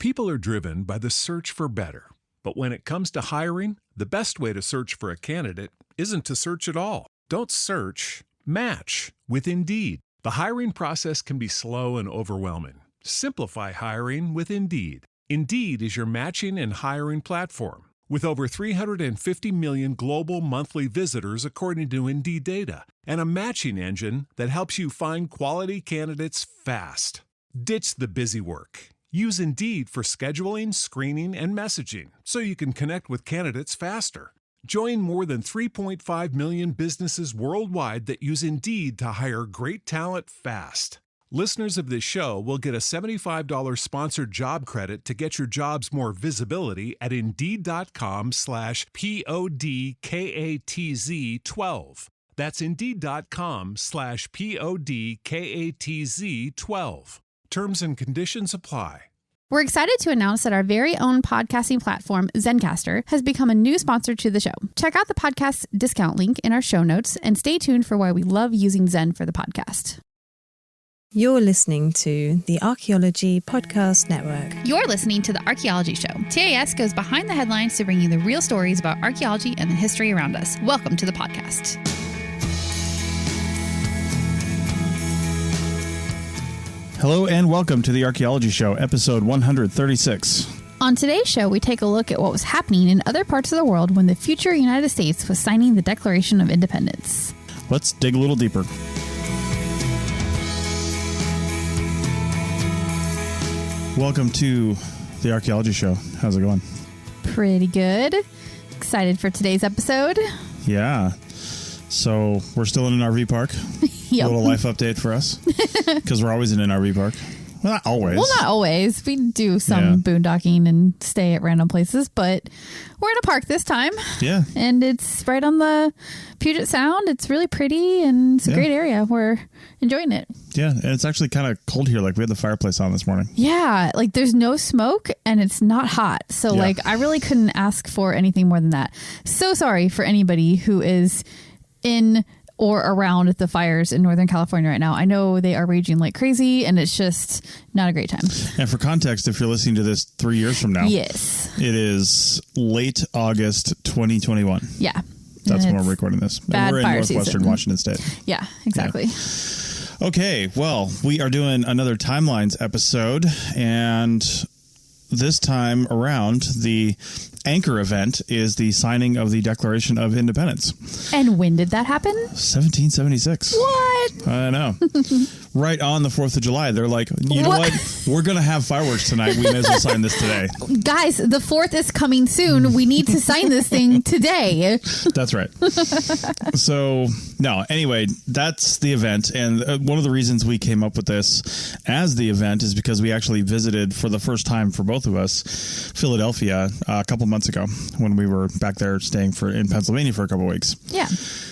People are driven by the search for better. But when it comes to hiring, the best way to search for a candidate isn't to search at all. Don't search, match with Indeed. The hiring process can be slow and overwhelming. Simplify hiring with Indeed. Indeed is your matching and hiring platform. With over 350 million global monthly visitors according to Indeed data, and a matching engine that helps you find quality candidates fast. Ditch the busy work. Use Indeed for scheduling, screening, and messaging so you can connect with candidates faster. Join more than 3.5 million businesses worldwide that use Indeed to hire great talent fast. Listeners of this show will get a $75 sponsored job credit to get your jobs more visibility at Indeed.com/PODKATZ12. That's Indeed.com/PODKATZ12. Terms and conditions apply. We're excited to announce that our very own podcasting platform, Zencastr, has become a new sponsor to the show. Check out the podcast discount link in our show notes and stay tuned for why we love using Zen for the podcast. You're listening to the Archaeology Podcast Network. You're listening to the Archaeology Show. TAS goes behind the headlines to bring you the real stories about archaeology and the history around us. Welcome to the podcast. Hello and welcome to the Archaeology Show, episode 136. On today's show, we take a look at what was happening in other parts of the world when the future United States was signing the Declaration of Independence. Let's dig a little deeper. Welcome to the Archaeology Show. How's it going? Pretty good. Excited for today's episode. Yeah. So we're still in an RV park. Yep. A little life update for us. Because we're always in an RV park. Well, not always. Well, not always. We do some boondocking and stay at random places, but we're in a park this time. Yeah. And it's right on the Puget Sound. It's really pretty and it's a great area. We're enjoying it. Yeah. And it's actually kind of cold here. Like we had the fireplace on this morning. Yeah. Like there's no smoke and it's not hot. So like I really couldn't ask for anything more than that. So sorry for anybody who is in or around the fires in Northern California right now. I know they are raging like crazy and it's just not a great time. And for context, if you're listening to this 3 years from now, yes, it is late August 2021. Yeah. That's when we're recording this. Bad we're in fire Northwestern season. Washington State. Yeah, exactly. Yeah. Okay, well, we are doing another Timelines episode, and this time around, the anchor event is the signing of the Declaration of Independence. And when did that happen? 1776. What? I know. Right on the 4th of July. They're like, you know what? We're going to have fireworks tonight. We may as well sign this today. Guys, the 4th is coming soon. We need to sign this thing today. That's right. So, no, anyway, that's the event. And one of the reasons we came up with this as the event is because we actually visited for the first time for both of us Philadelphia a couple months ago when we were back there staying in Pennsylvania for a couple weeks. Yeah.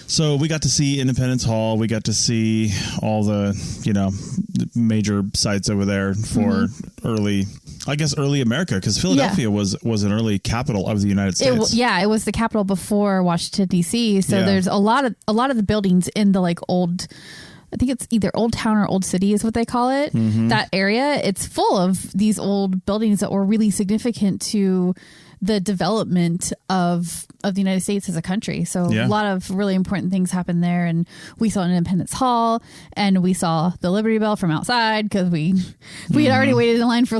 So we got to see Independence Hall. We got to see all the, major sites over there for early America, because Philadelphia was an early capital of the United States. It was the capital before Washington, D.C. So there's a lot of the buildings in the like old, I think it's either Old Town or Old City is what they call it. Mm-hmm. That area, it's full of these old buildings that were really significant to the development of the United States as a country. So a lot of really important things happened there. And we saw Independence Hall and we saw the Liberty Bell from outside because we had already waited in line for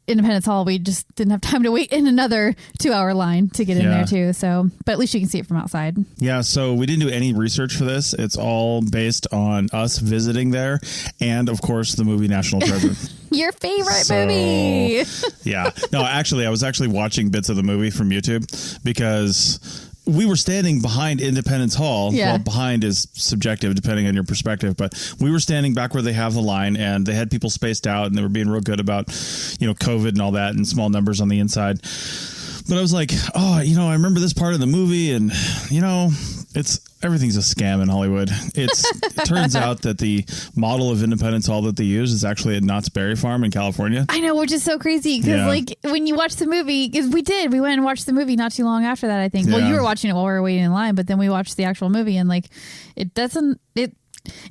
Independence Hall. We just didn't have time to wait in another 2-hour line to get in there too. So, but at least you can see it from outside. Yeah. So we didn't do any research for this. It's all based on us visiting there. And of course the movie National Treasure. Your favorite movie. Yeah. No, actually, I was watching bits of the movie from YouTube because we were standing behind Independence Hall. Yeah. Well, behind is subjective depending on your perspective, but we were standing back where they have the line and they had people spaced out and they were being real good about, COVID and all that and small numbers on the inside. But I was like, I remember this part of the movie and, everything's a scam in Hollywood. It turns out that the model of Independence Hall that they use is actually at Knott's Berry Farm in California. I know, which is so crazy because when you watch the movie, because we went and watched the movie not too long after that, I think. Yeah. Well, you were watching it while we were waiting in line, but then we watched the actual movie and it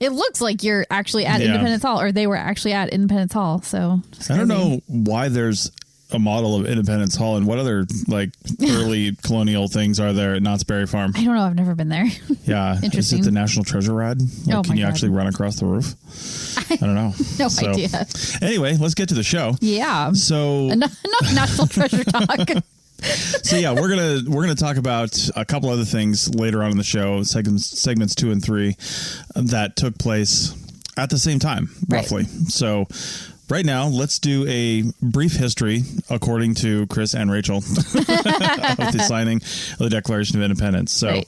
it looks like you're actually at Independence Hall, or they were actually at Independence Hall. So I don't know why there's a model of Independence Hall and what other like early colonial things are there at Knott's Berry Farm. I don't know. I've never been there. Yeah. Is it the National Treasure ride? Like, can you actually run across the roof? I don't know. No idea. Anyway, let's get to the show. Yeah. So enough National Treasure talk. So yeah, we're gonna talk about a couple other things later on in the show, segments 2 and 3 that took place at the same time, roughly. Right. So right now, let's do a brief history, according to Chris and Rachel, of the signing of the Declaration of Independence. So,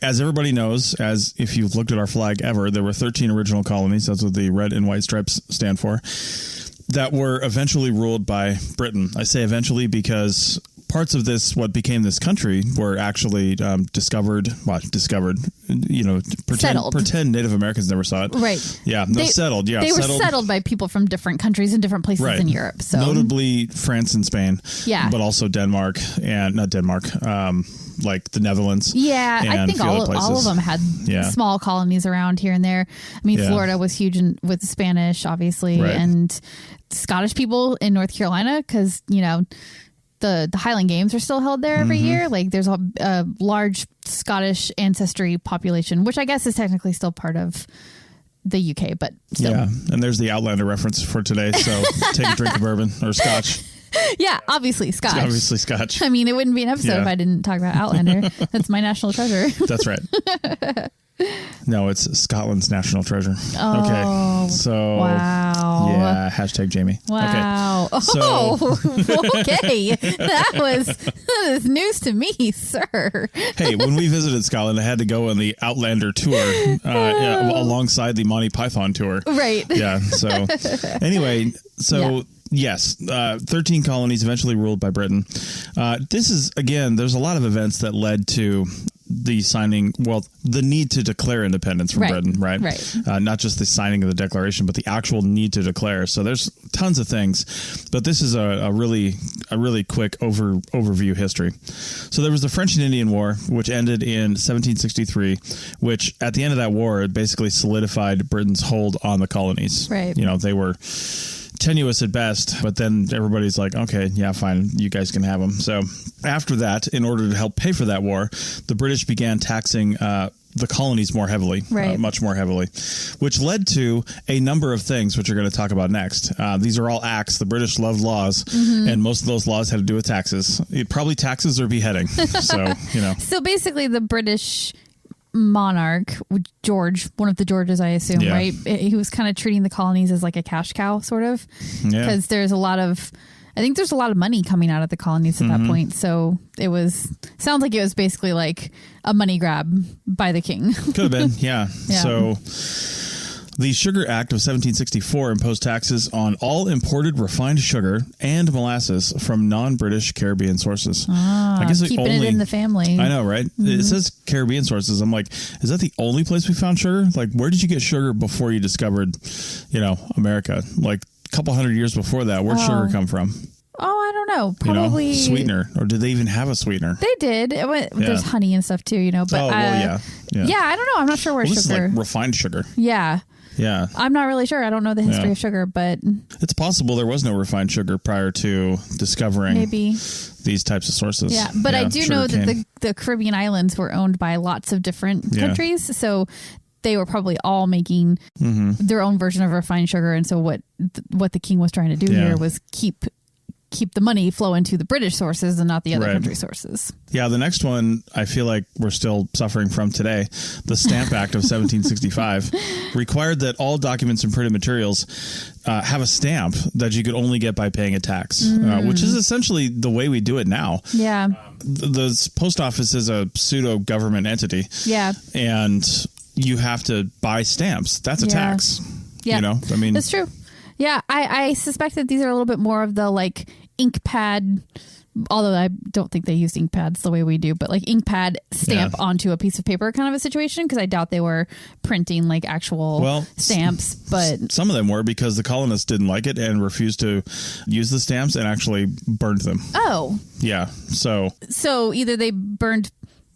as everybody knows, as if you've looked at our flag ever, there were 13 original colonies. That's what the red and white stripes stand for. That were eventually ruled by Britain. I say eventually because parts of this, what became this country, were actually discovered, you know, pretend Native Americans never saw it. Right. Yeah. Settled. Yeah. They were settled by people from different countries and different places in Europe. So notably France and Spain. Yeah. But also Denmark and not Denmark. Like the Netherlands. Yeah, I think all of them had small colonies around here and there. I mean, Florida was huge with the Spanish, obviously, and Scottish people in North Carolina, because, you know, the Highland Games are still held there every year. Like, there's a large Scottish ancestry population, which I guess is technically still part of the UK, but still. Yeah, and there's the Outlander reference for today, so take a drink of bourbon or scotch. Yeah, obviously Scotch. Obviously Scotch. I mean, it wouldn't be an episode if I didn't talk about Outlander. That's my national treasure. That's right. No, it's Scotland's national treasure. Oh, okay. So, wow. Yeah, hashtag Jamie. Wow. Okay. So, okay. That was news to me, sir. Hey, when we visited Scotland, I had to go on the Outlander tour alongside the Monty Python tour. Right. Yeah. So, anyway, yes, 13 colonies eventually ruled by Britain. This is, again, there's a lot of events that led to the signing, the need to declare independence from Britain, right? Right. Not just the signing of the declaration, but the actual need to declare. So there's tons of things, but this is a really quick overview history. So there was the French and Indian War, which ended in 1763, which at the end of that war, it basically solidified Britain's hold on the colonies. Right. You know, they were tenuous at best, but then everybody's like, okay, yeah, fine, you guys can have them. So after that, in order to help pay for that war, the British began taxing the colonies more heavily, much more heavily, which led to a number of things, which we're going to talk about next. These are all acts. The British loved laws, and most of those laws had to do with taxes. Probably taxes or beheading. So, you know. So basically the British monarch, George, one of the Georges, I assume, right? He was kind of treating the colonies as like a cash cow, sort of, because there's a lot of money coming out of the colonies at that point. So sounds like it was basically like a money grab by the king. Could have been, yeah. So the Sugar Act of 1764 imposed taxes on all imported refined sugar and molasses from non-British Caribbean sources. I guess keeping it in the family. I know, right? It says Caribbean sources. I'm like, is that the only place we found sugar? Like, where did you get sugar before you discovered, you know, America? Like a couple hundred years before that, where'd sugar come from? Oh, I don't know. Probably sweetener, or did they even have a sweetener? They did. There's honey and stuff too, you know. But yeah, I don't know. I'm not sure where sugar. This is like refined sugar. Yeah. Yeah. I'm not really sure. I don't know the history of sugar, but it's possible there was no refined sugar prior to discovering these types of sources. Yeah, but I do know that the Caribbean islands were owned by lots of different countries, so they were probably all making their own version of refined sugar, and so what the king was trying to do here was keep the money flow into the British sources and not the other country sources. Yeah, the next one I feel like we're still suffering from today. The Stamp Act of 1765 required that all documents and printed materials have a stamp that you could only get by paying a tax, which is essentially the way we do it now. Yeah. The post office is a pseudo government entity. Yeah. And you have to buy stamps. That's a tax. Yeah. You know, I mean, that's true. Yeah, I suspect that these are a little bit more of the like ink pad, although I don't think they use ink pads the way we do, but like ink pad stamp onto a piece of paper kind of a situation, because I doubt they were printing like actual stamps. But some of them were, because the colonists didn't like it and refused to use the stamps and actually burned them. Oh. Yeah. So either they burned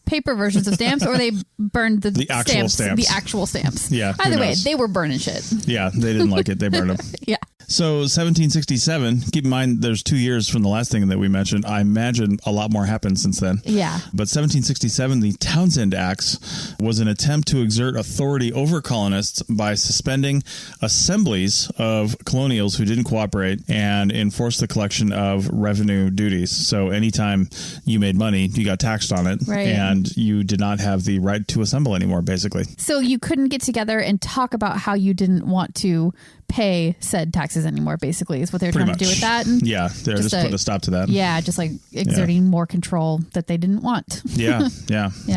paper versions of stamps or they burned the actual stamps. The actual stamps. Yeah. Either way, they were burning shit. Yeah, they didn't like it. They burned them. Yeah. So 1767, keep in mind there's 2 years from the last thing that we mentioned. I imagine a lot more happened since then. Yeah. But 1767, the Townsend Acts was an attempt to exert authority over colonists by suspending assemblies of colonials who didn't cooperate and enforce the collection of revenue duties. So anytime you made money, you got taxed on it. Right. And you did not have the right to assemble anymore, basically. So you couldn't get together and talk about how you didn't want to pay said taxes anymore, basically, is what they're trying to do with that. Yeah, they're just putting a stop to that. Yeah, just like exerting more control that they didn't want. Yeah.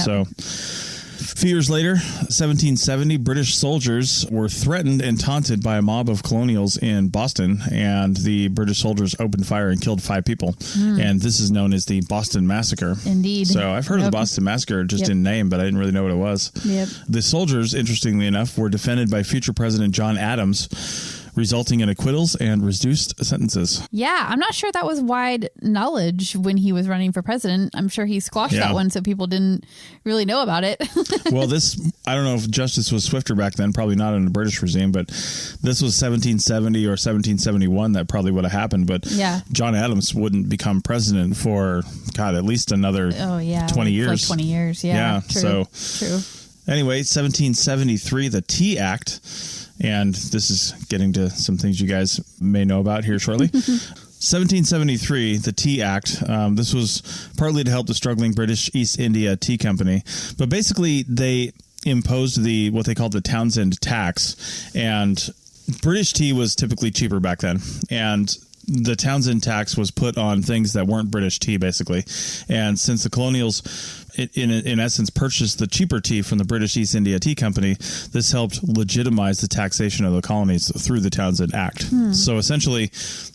So a few years later, 1770, British soldiers were threatened and taunted by a mob of colonials in Boston, and the British soldiers opened fire and killed 5 people. And this is known as the Boston Massacre. Indeed. So I've heard of the Boston Massacre just in name, but I didn't really know what it was. Yep. The soldiers, interestingly enough, were defended by future President John Adams, resulting in acquittals and reduced sentences. Yeah, I'm not sure that was wide knowledge when he was running for president. I'm sure he squashed that one so people didn't really know about it. Well, I don't know if justice was swifter back then, probably not in the British regime, but this was 1770 or 1771 that probably would have happened. But John Adams wouldn't become president for, at least another 20 years. Like 20 years, yeah. True. Anyway, 1773, the Tea Act. And this is getting to some things you guys may know about here shortly. 1773, the Tea Act. This was partly to help the struggling British East India Tea Company. But basically, they imposed what they called the Townsend tax. And British tea was typically cheaper back then. And the Townsend tax was put on things that weren't British tea, basically. And since the colonials, in essence, purchased the cheaper tea from the British East India Tea Company, this helped legitimize the taxation of the colonies through the Townsend Act. So essentially,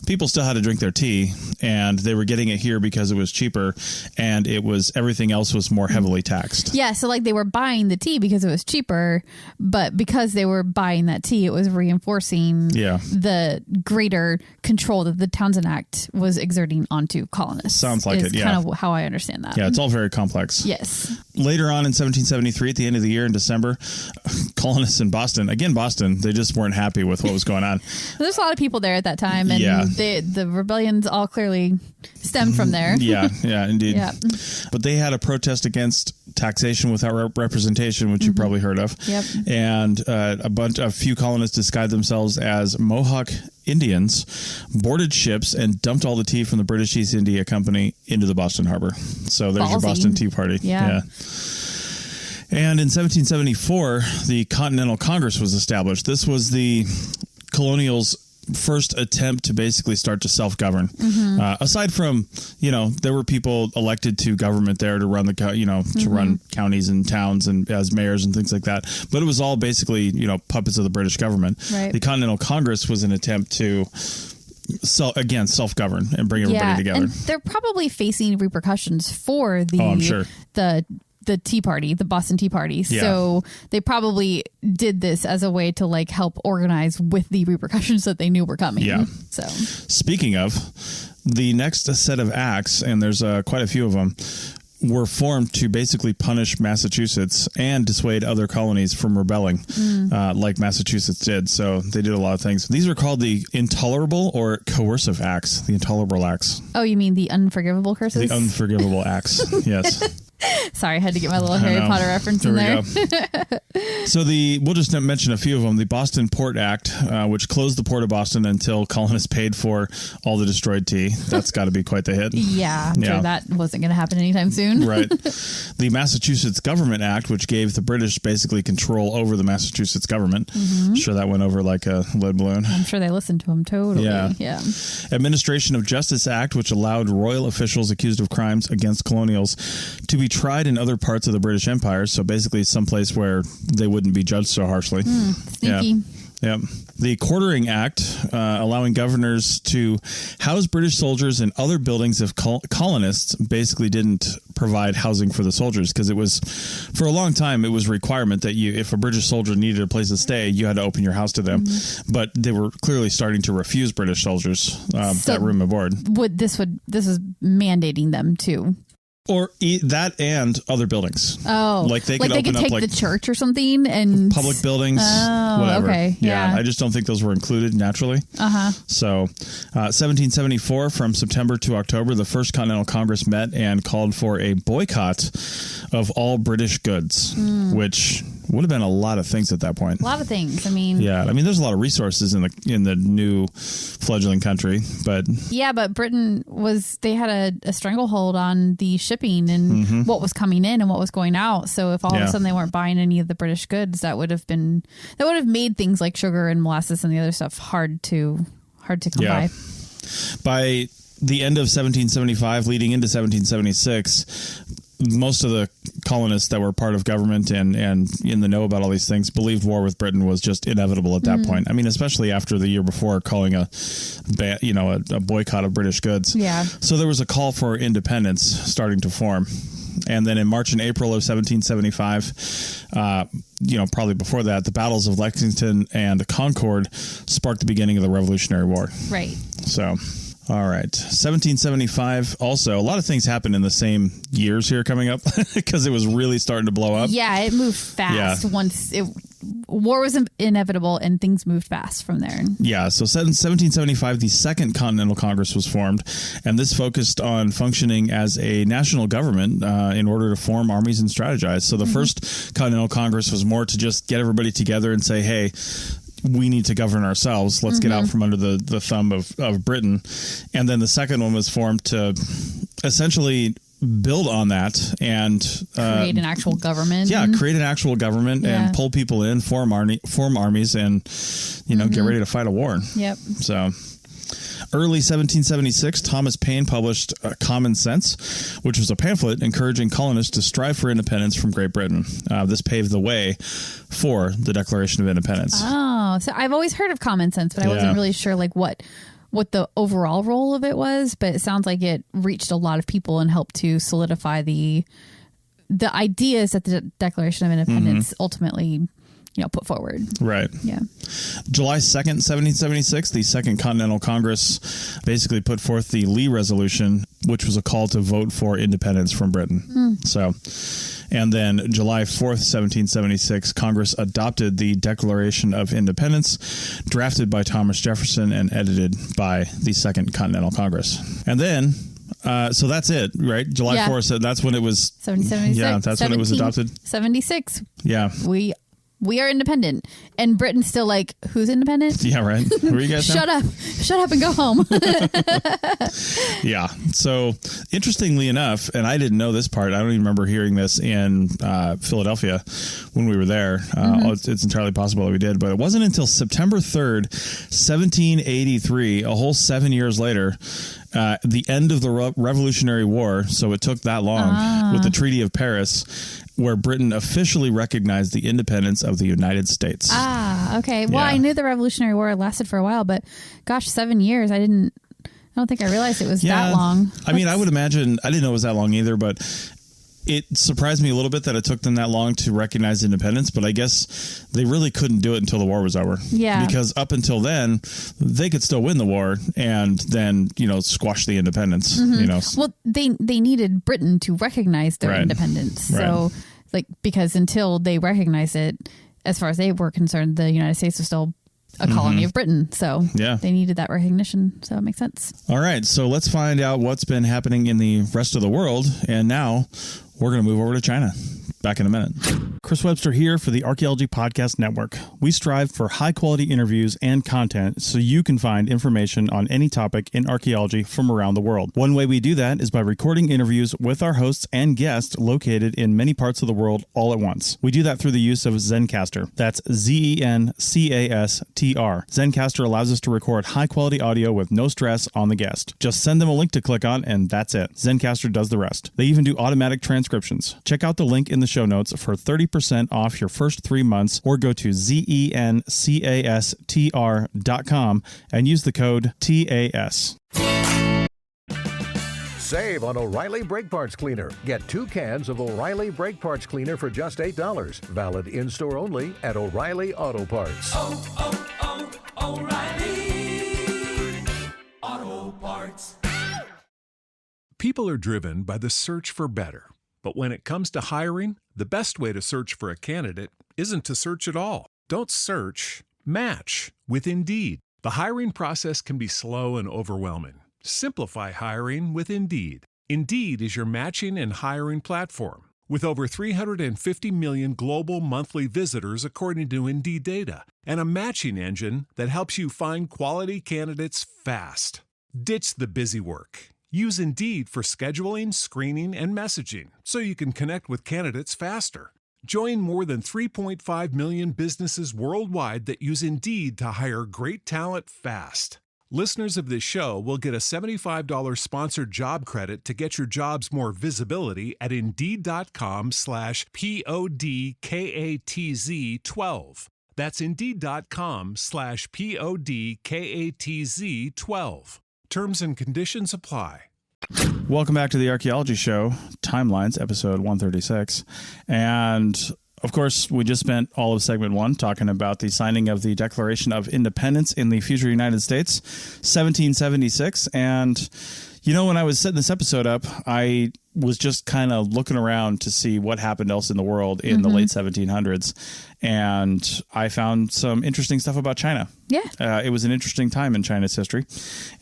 people still had to drink their tea, and they were getting it here because it was cheaper, and everything else was more heavily taxed. Yeah, so like they were buying the tea because it was cheaper, but because they were buying that tea, it was reinforcing the greater control that the Townsend Act was exerting onto colonists. Sounds like it, kind of how I understand that. Yeah, it's all very complex. Yes. Later on in 1773, at the end of the year in December, colonists in Boston, they just weren't happy with what was going on. There's a lot of people there at that time, and the rebellions all clearly stemmed from there. Yeah, indeed. Yeah. But they had a protest against taxation without representation, which you probably heard of. Yep. And a few colonists disguised themselves as Mohawk Indians, boarded ships, and dumped all the tea from the British East India Company into the Boston Harbor. So there's your Boston Tea Party. Yeah. And in 1774, the Continental Congress was established. This was the colonials' first attempt to basically start to self-govern. Aside from, there were people elected to government there to run to run counties and towns and as mayors and things like that. But it was all basically, puppets of the British government. Right. The Continental Congress was an attempt to self-govern and bring everybody together. And they're probably facing repercussions for the Tea Party, the Boston Tea Party. Yeah. So they probably did this as a way to help organize with the repercussions that they knew were coming. Yeah. So speaking of, the next set of acts, and there's quite a few of them, were formed to basically punish Massachusetts and dissuade other colonies from rebelling, like Massachusetts did. So they did a lot of things. These are called the Intolerable or Coercive Acts, the Intolerable Acts. Oh, you mean the Unforgivable Curses? The Unforgivable Acts, yes. Sorry, I had to get my little Harry Potter reference in there. So we'll just mention a few of them. The Boston Port Act, which closed the port of Boston until colonists paid for all the destroyed tea. That's got to be quite the hit. Yeah, I'm sure that wasn't going to happen anytime soon. Right. The Massachusetts Government Act, which gave the British basically control over the Massachusetts government. I'm sure that went over like a lead balloon. I'm sure they listened to them totally. Yeah. Administration of Justice Act, which allowed royal officials accused of crimes against colonials to be tried in other parts of the British Empire. So basically someplace where they wouldn't be judged so harshly. Sneaky. Yeah. The Quartering Act, allowing governors to house British soldiers in other buildings if colonists basically didn't provide housing for the soldiers, because it was, for a long time, it was a requirement that if a British soldier needed a place to stay, you had to open your house to them. But they were clearly starting to refuse British soldiers that room and board. This is mandating them to Or that and other buildings. Oh, like they could take up the church or something and public buildings, whatever. Okay, yeah. I just don't think those were included naturally. So, 1774, from September to October, the First Continental Congress met and called for a boycott of all British goods, which would have been a lot of things at that point. A lot of things. I mean, there's a lot of resources in the new fledgling country, but Britain they had a stranglehold on the shipping and what was coming in and what was going out. So if all of a sudden they weren't buying any of the British goods, that would have made things like sugar and molasses and the other stuff hard to come by. By the end of 1775, leading into 1776, most of the colonists that were part of government and in the know about all these things believed war with Britain was just inevitable at that point. I mean, especially after the year before calling a boycott of British goods. Yeah. So there was a call for independence starting to form. And then in March and April of 1775, probably before that, the battles of Lexington and Concord sparked the beginning of the Revolutionary War. Right. So... All right. 1775. Also, a lot of things happened in the same years here coming up because it was really starting to blow up. Yeah, it moved fast once war was inevitable and things moved fast from there. Yeah. So 1775, the Second Continental Congress was formed, and this focused on functioning as a national government in order to form armies and strategize. So the First Continental Congress was more to just get everybody together and say, hey, we need to govern ourselves. Let's get out from under the thumb of Britain. And then the second one was formed to essentially build on that and create an actual government. Yeah, create an actual government and pull people in, form armies, and get ready to fight a war. Yep. So early 1776, Thomas Paine published Common Sense, which was a pamphlet encouraging colonists to strive for independence from Great Britain. This paved the way for the Declaration of Independence. Oh, so I've always heard of Common Sense, but I wasn't really sure like what the overall role of it was. But it sounds like it reached a lot of people and helped to solidify the ideas that the Declaration of Independence ultimately put forward. Right. Yeah. July 2nd, 1776, the Second Continental Congress basically put forth the Lee Resolution, which was a call to vote for independence from Britain. So, and then July 4th, 1776, Congress adopted the Declaration of Independence, drafted by Thomas Jefferson and edited by the Second Continental Congress. And then so that's it, right? July 4th, so that's when it was... 1776. Yeah, that's when it was adopted. 76. Yeah. We are independent. And Britain's still like, who's independent? Yeah, right. Who are you guys Shut up and go home. Yeah. So interestingly enough, and I didn't know this part, I don't even remember hearing this in Philadelphia when we were there. It's entirely possible that we did, but it wasn't until September 3rd, 1783, a whole 7 years later, the end of the Revolutionary War, so it took that long, with the Treaty of Paris, where Britain officially recognized the independence of the United States. Okay. Well, I knew the Revolutionary War lasted for a while, but gosh, 7 years. I don't think I realized it was that long. I mean, I would imagine, I didn't know it was that long either, but it surprised me a little bit that it took them that long to recognize independence, but I guess they really couldn't do it until the war was over. Yeah. Because up until then, they could still win the war and then, squash the independence. Well, they needed Britain to recognize their independence. So, because until they recognized it, as far as they were concerned, the United States was still a colony of Britain. So they needed that recognition. So it makes sense. All right. So let's find out what's been happening in the rest of the world. And now we're going to move over to China. Back in a minute. Chris Webster here for the Archaeology Podcast Network. We strive for high-quality interviews and content so you can find information on any topic in archaeology from around the world. One way we do that is by recording interviews with our hosts and guests located in many parts of the world all at once. We do that through the use of Zencastr. That's Zencastr. Zencastr allows us to record high-quality audio with no stress on the guest. Just send them a link to click on, and that's it. Zencastr does the rest. They even do automatic transcriptions. Check out the link in the show notes for 30% off your first 3 months, or go to zencastr.com and use the code TAS. Save on O'Reilly Brake Parts Cleaner. Get 2 cans of O'Reilly Brake Parts Cleaner for just $8. Valid in-store only at O'Reilly Auto Parts. O'Reilly Auto Parts. People are driven by the search for better. But when it comes to hiring, the best way to search for a candidate isn't to search at all. Don't search, match with Indeed. The hiring process can be slow and overwhelming. Simplify hiring with Indeed. Indeed is your matching and hiring platform. With over 350 million global monthly visitors according to Indeed data, and a matching engine that helps you find quality candidates fast. Ditch the busy work. Use Indeed for scheduling, screening, and messaging so you can connect with candidates faster. Join more than 3.5 million businesses worldwide that use Indeed to hire great talent fast. Listeners of this show will get a $75 sponsored job credit to get your jobs more visibility at Indeed.com/PODKATZ12. That's Indeed.com/PODKATZ12. Terms and conditions apply. Welcome back to the Archaeology Show, Timelines, episode 136. And of course, we just spent all of segment one talking about the signing of the Declaration of Independence in the future United States, 1776. And, you know, when I was setting this episode up, I was just kind of looking around to see what happened else in the world in the late 1700s. And I found some interesting stuff about China. Yeah. It was an interesting time in China's history.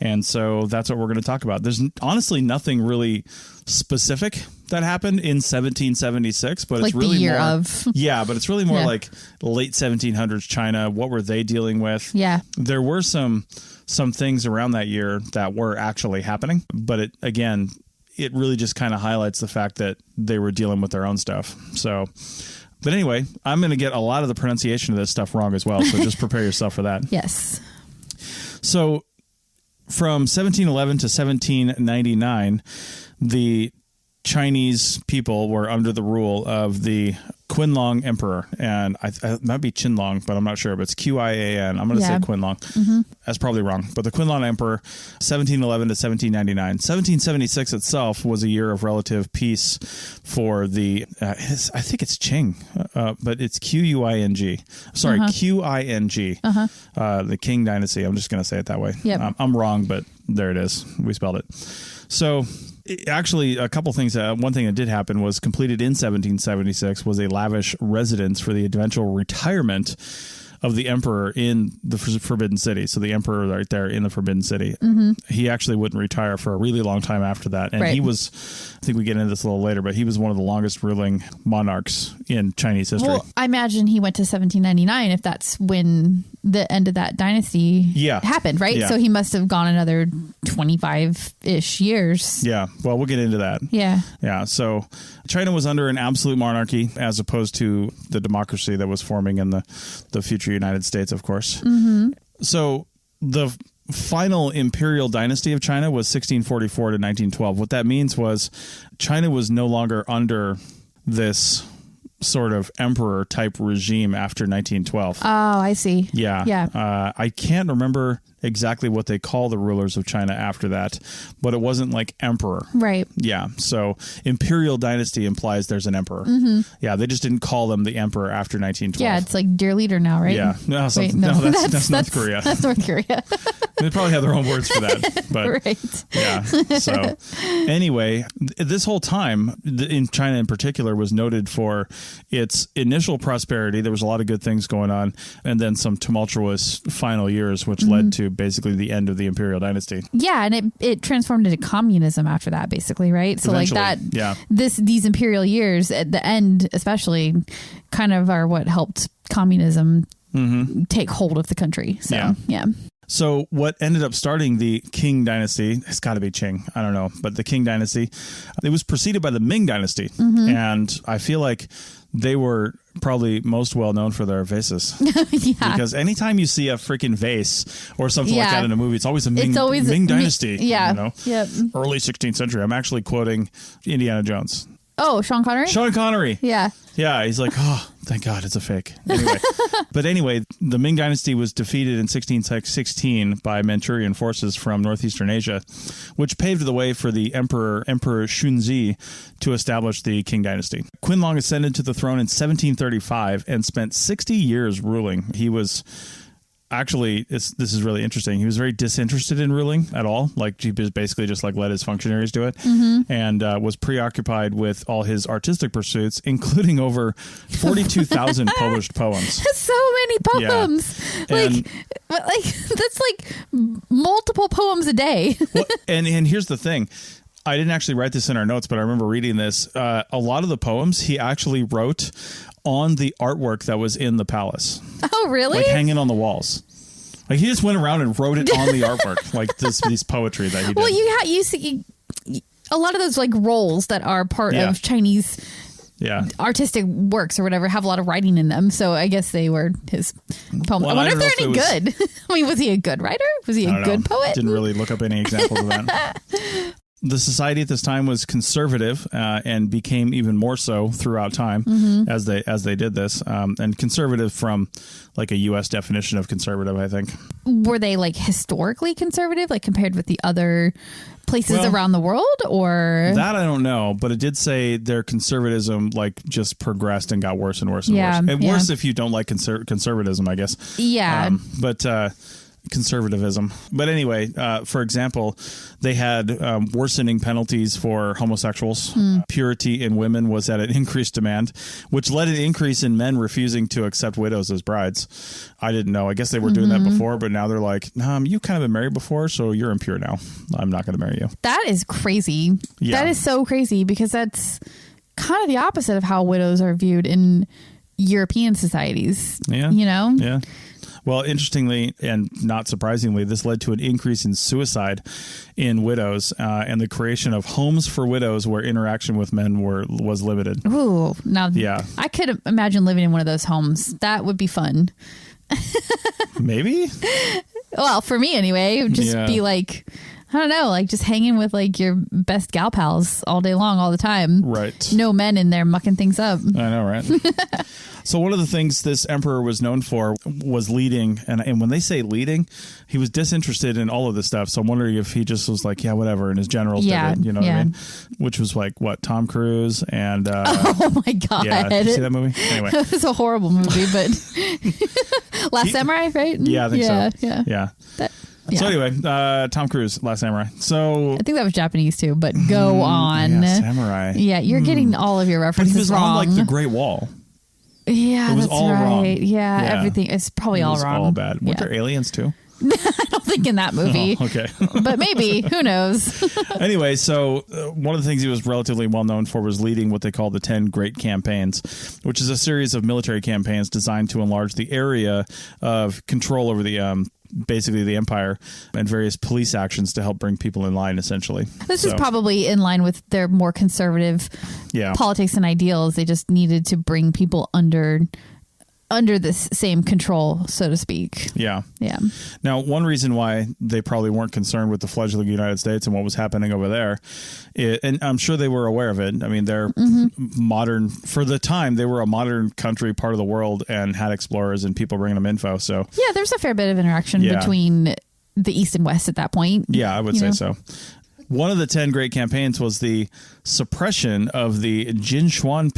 And so that's what we're going to talk about. There's honestly nothing really specific that happened in 1776, but like it's really the year more, of. Yeah, but it's really more like late 1700s China. What were they dealing with? Yeah. There were some things around that year that were actually happening, but it really just kind of highlights the fact that they were dealing with their own stuff. So, but anyway, I'm going to get a lot of the pronunciation of this stuff wrong as well. So just prepare yourself for that. Yes. So from 1711 to 1799, the Chinese people were under the rule of the Qianlong Emperor, and it might be Qinlong, but I'm not sure, but it's Qian. I'm going to say Qianlong. That's probably wrong. But the Qianlong Emperor, 1711 to 1799. 1776 itself was a year of relative peace for the, I think it's Qing, but it's Q-U-I-N-G. Sorry, Q-I-N-G, the Qing Dynasty. I'm just going to say it that way. Yep. I'm wrong, but there it is. We spelled it. So actually, a couple things. One thing that did happen was completed in 1776 was a lavish residence for the eventual retirement of the emperor in the Forbidden City. So the emperor right there in the Forbidden City. He actually wouldn't retire for a really long time after that. And he was, I think we get into this a little later, but he was one of the longest ruling monarchs in Chinese history. Well, I imagine he went to 1799 if that's when the end of that dynasty happened, right? Yeah. So he must have gone another 25-ish years. Yeah. Well, we'll get into that. Yeah. Yeah. So China was under an absolute monarchy as opposed to the democracy that was forming in the future United States, of course. So the final imperial dynasty of China was 1644 to 1912. What that means was China was no longer under this sort of emperor type regime after 1912. Oh, I see. Yeah. Yeah. I can't remember exactly what they call the rulers of China after that, but it wasn't like emperor. Right. Yeah. So imperial dynasty implies there's an emperor. Yeah. They just didn't call them the emperor after 1912. Yeah. It's like dear leader now, right? Yeah. No, Wait, that's North Korea. That's North Korea. They probably have their own words for that. But right. yeah. So anyway, this whole time in China in particular was noted for its initial prosperity. There was a lot of good things going on, and then some tumultuous final years, which led to basically the end of the imperial dynasty. Yeah, and it transformed into communism after that, basically, right? So Eventually, like that, yeah. These imperial years at the end, especially, kind of are what helped communism take hold of the country. So yeah. So what ended up starting the Qing dynasty, it's got to be Qing, I don't know, but the Qing dynasty, it was preceded by the Ming dynasty. And I feel like they were probably most well known for their vases. Yeah. Because anytime you see a freaking vase or something like that in a movie, it's always a Ming dynasty. Yeah. You know? Yep. Early 16th century. I'm actually quoting Indiana Jones. Oh, Sean Connery? Sean Connery. Yeah. Yeah, he's like, oh, thank God, it's a fake. Anyway, the Ming Dynasty was defeated in 1616 by Manchurian forces from northeastern Asia, which paved the way for the Emperor Shunzi to establish the Qing Dynasty. Qianlong ascended to the throne in 1735 and spent 60 years ruling. He was actually, this is really interesting. He was very disinterested in ruling at all. Like he basically just like let his functionaries do it, and was preoccupied with all his artistic pursuits, including over 42,000 published poems. So many poems. Yeah. Like that's like multiple poems a day. Well, and here's the thing. I didn't actually write this in our notes, but I remember reading this. A lot of the poems he actually wrote on the artwork that was in the palace. Oh, really? Like hanging on the walls. Like he just went around and wrote it on the artwork, like these poetry that he did. Well, you see a lot of those like roles that are part of Chinese artistic works or whatever have a lot of writing in them. So I guess they were his poems. Well, I wonder if they're any good. I mean, was he a good writer? Was he a good poet? Didn't really look up any examples of that. The society at this time was conservative and became even more so throughout time as they did this. And conservative from like a U.S. definition of conservative, I think. Were they like historically conservative, like compared with the other places around the world, or that I don't know, but it did say their conservatism like just progressed and got worse and worse and worse. And worse if you don't like conservatism, I guess. Yeah. But conservatism. But anyway, for example, they had worsening penalties for homosexuals. Purity in women was at an increased demand, which led an increase in men refusing to accept widows as brides. I didn't know. I guess they were doing that before, but now they're like, you kind of been married before, so you're impure now. I'm not going to marry you. That is crazy. Yeah. That is so crazy because that's kind of the opposite of how widows are viewed in European societies. Yeah. You know? Yeah. Well, interestingly and not surprisingly, this led to an increase in suicide in widows and the creation of homes for widows where interaction with men was limited. Ooh, now I could imagine living in one of those homes. That would be fun. Maybe? Well, for me anyway, it would just be like, I don't know, like just hanging with like your best gal pals all day long, all the time. Right. No men in there mucking things up. I know, right? So one of the things this emperor was known for was leading. And when they say leading, he was disinterested in all of this stuff. So I'm wondering if he just was like, yeah, whatever. And his generals did it. You know what I mean? Which was like, what, Tom Cruise and... oh, my God. Yeah, did you see that movie? Anyway. It was a horrible movie, but... Last Samurai, right? Yeah, I think so. Yeah. So anyway, Tom Cruise, Last Samurai. So I think that was Japanese too, but go on. Yeah, Samurai. Yeah, you're getting all of your references but he was wrong. on like the Great Wall. Yeah, it was that's all right. wrong. Yeah, everything. It's probably all wrong. All bad. Weren't there aliens too? I don't think in that movie. Oh, okay. But maybe. Who knows? Anyway, so one of the things he was relatively well known for was leading what they call the 10 Great Campaigns, which is a series of military campaigns designed to enlarge the area of control over the basically the empire and various police actions to help bring people in line, essentially. This is probably in line with their more conservative politics and ideals. They just needed to bring people under this same control, so to speak. Yeah. Now, one reason why they probably weren't concerned with the fledgling United States and what was happening over there, and I'm sure they were aware of it. I mean, they're modern. For the time, they were a modern country, part of the world, and had explorers and people bringing them info. So yeah, there's a fair bit of interaction between the East and West at that point. Yeah, I would say so. One of the 10 great campaigns was the suppression of the Jinshuan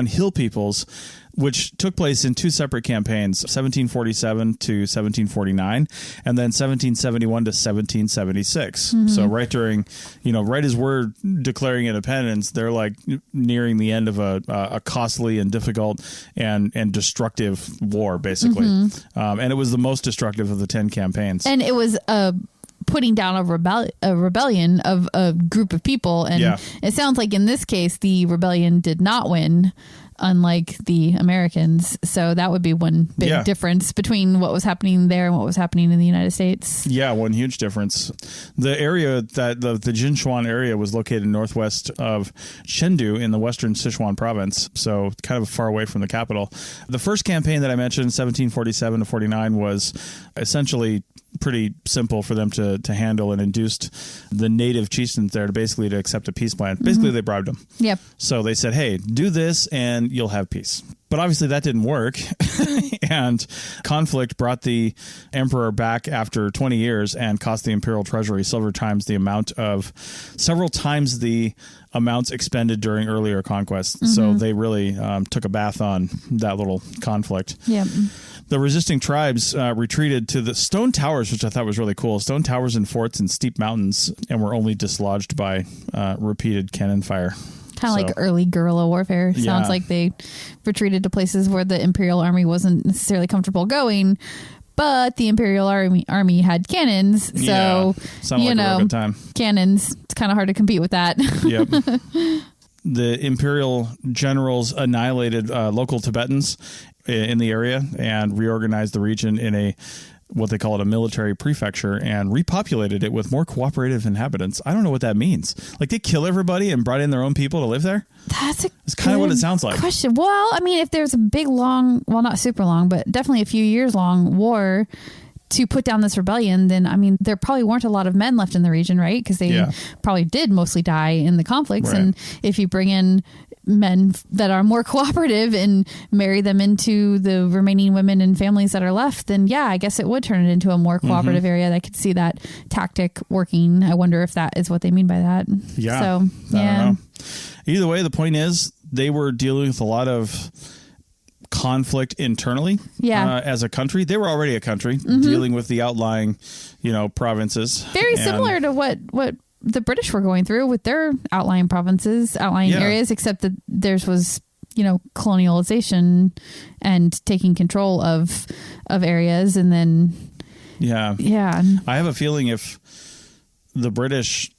Hill peoples, which took place in two separate campaigns, 1747 to 1749, and then 1771 to 1776. So right during, right as we're declaring independence, they're like nearing the end of a costly and difficult and destructive war, basically. And it was the most destructive of the 10 campaigns. And it was putting down a rebellion of a group of people. And it sounds like in this case, the rebellion did not win, unlike the Americans. So that would be one big difference between what was happening there and what was happening in the United States. Yeah, one huge difference. The area that the Jinshuan area was located northwest of Chengdu in the western Sichuan province, so kind of far away from the capital. The first campaign that I mentioned, 1747 to 49, was essentially pretty simple for them to handle and induced the native chieftains there to accept a peace plan. Basically, they bribed them. Yep. So they said, hey, do this and you'll have peace. But obviously that didn't work. And conflict brought the emperor back after 20 years and cost the imperial treasury several times the amounts expended during earlier conquests. So they really took a bath on that little conflict. Yep. The resisting tribes retreated to the stone towers, which I thought was really cool. Stone towers and forts in steep mountains, and were only dislodged by repeated cannon fire. Kind of like early guerrilla warfare. Sounds like they retreated to places where the Imperial Army wasn't necessarily comfortable going, but the Imperial Army had cannons. So, sounded like a real good time. Cannons, it's kind of hard to compete with that. Yep. The imperial generals annihilated local Tibetans in the area and reorganized the region in what they call a military prefecture, and repopulated it with more cooperative inhabitants. I don't know what that means. Like, they kill everybody and brought in their own people to live there? It's kind of what it sounds like. Question. Well, I mean, if there's a big, long, well, not super long, but definitely a few years long war to put down this rebellion, then, I mean, there probably weren't a lot of men left in the region, right? Because they probably did mostly die in the conflicts. Right. And if you bring in men that are more cooperative and marry them into the remaining women and families that are left, then I guess it would turn it into a more cooperative area. I could see that tactic working. I wonder if that is what they mean by that. Yeah. So, I don't know. Either way, the point is they were dealing with a lot of conflict internally as a country. They were already a country dealing with the outlying, provinces. Very similar to what the British were going through with their outlying provinces, outlying areas, except that theirs was, colonialization and taking control of areas. And then, I have a feeling if the British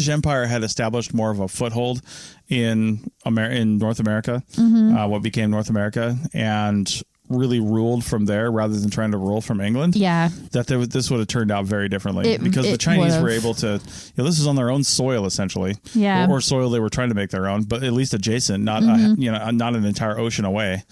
Empire had established more of a foothold in North America, what became North America, and really ruled from there rather than trying to rule from England, this would have turned out very differently, because the Chinese were able to, this is on their own soil essentially, or soil they were trying to make their own, but at least adjacent, not not an entire ocean away,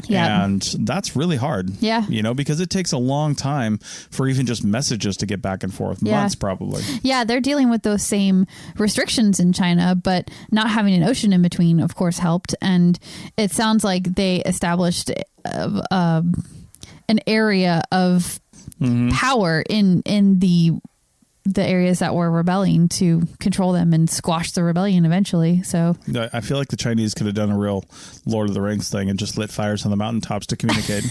and that's really hard, because it takes a long time for even just messages to get back and forth, months probably. They're dealing with those same restrictions in China, but not having an ocean in between, of course, helped, and it sounds like they established an area of power in the areas that were rebelling to control them and squash the rebellion eventually. So I feel like the Chinese could have done a real Lord of the Rings thing and just lit fires on the mountaintops to communicate.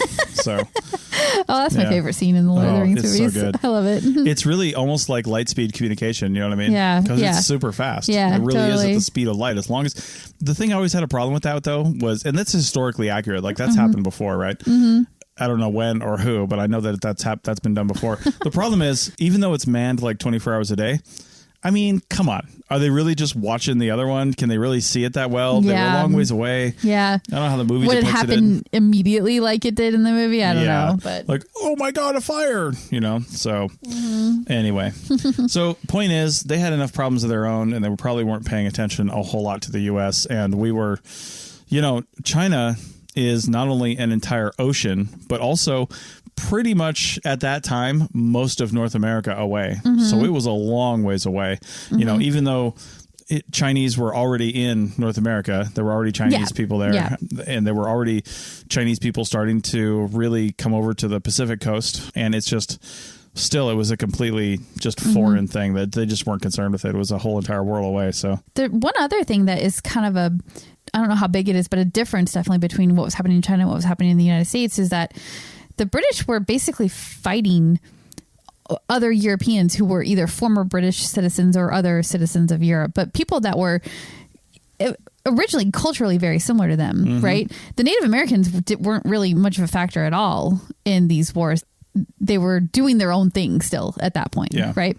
That's my favorite scene in the Lord of the Rings movies. So good. I love it. It's really almost like light speed communication. You know what I mean? Yeah. Because it's super fast. Yeah, it really totally. is at the speed of light. As long as the thing I always had a problem with that though was, and that's historically accurate. Like that's happened before, right? I don't know when or who, but I know that that's been done before. The problem is, even though it's manned like 24 hours a day, I mean, come on. Are they really just watching the other one? Can they really see it that well? They were a long ways away. Yeah. I don't know how the movie would it depicts happen immediately like it did in the movie? I don't know. But like, oh my God, a fire, So anyway, so point is they had enough problems of their own, and they probably weren't paying attention a whole lot to the U.S. And we were, China is not only an entire ocean, but also pretty much at that time, most of North America away. So it was a long ways away, even though Chinese were already in North America, there were already Chinese people there, and there were already Chinese people starting to really come over to the Pacific coast. And it's just, still, it was a completely just foreign thing that they just weren't concerned with it. It was a whole entire world away. So one other thing that is kind of I don't know how big it is, but a difference definitely between what was happening in China and what was happening in the United States is that the British were basically fighting other Europeans who were either former British citizens or other citizens of Europe, but people that were originally culturally very similar to them, right? The Native Americans weren't really much of a factor at all in these wars. They were doing their own thing still at that point, right?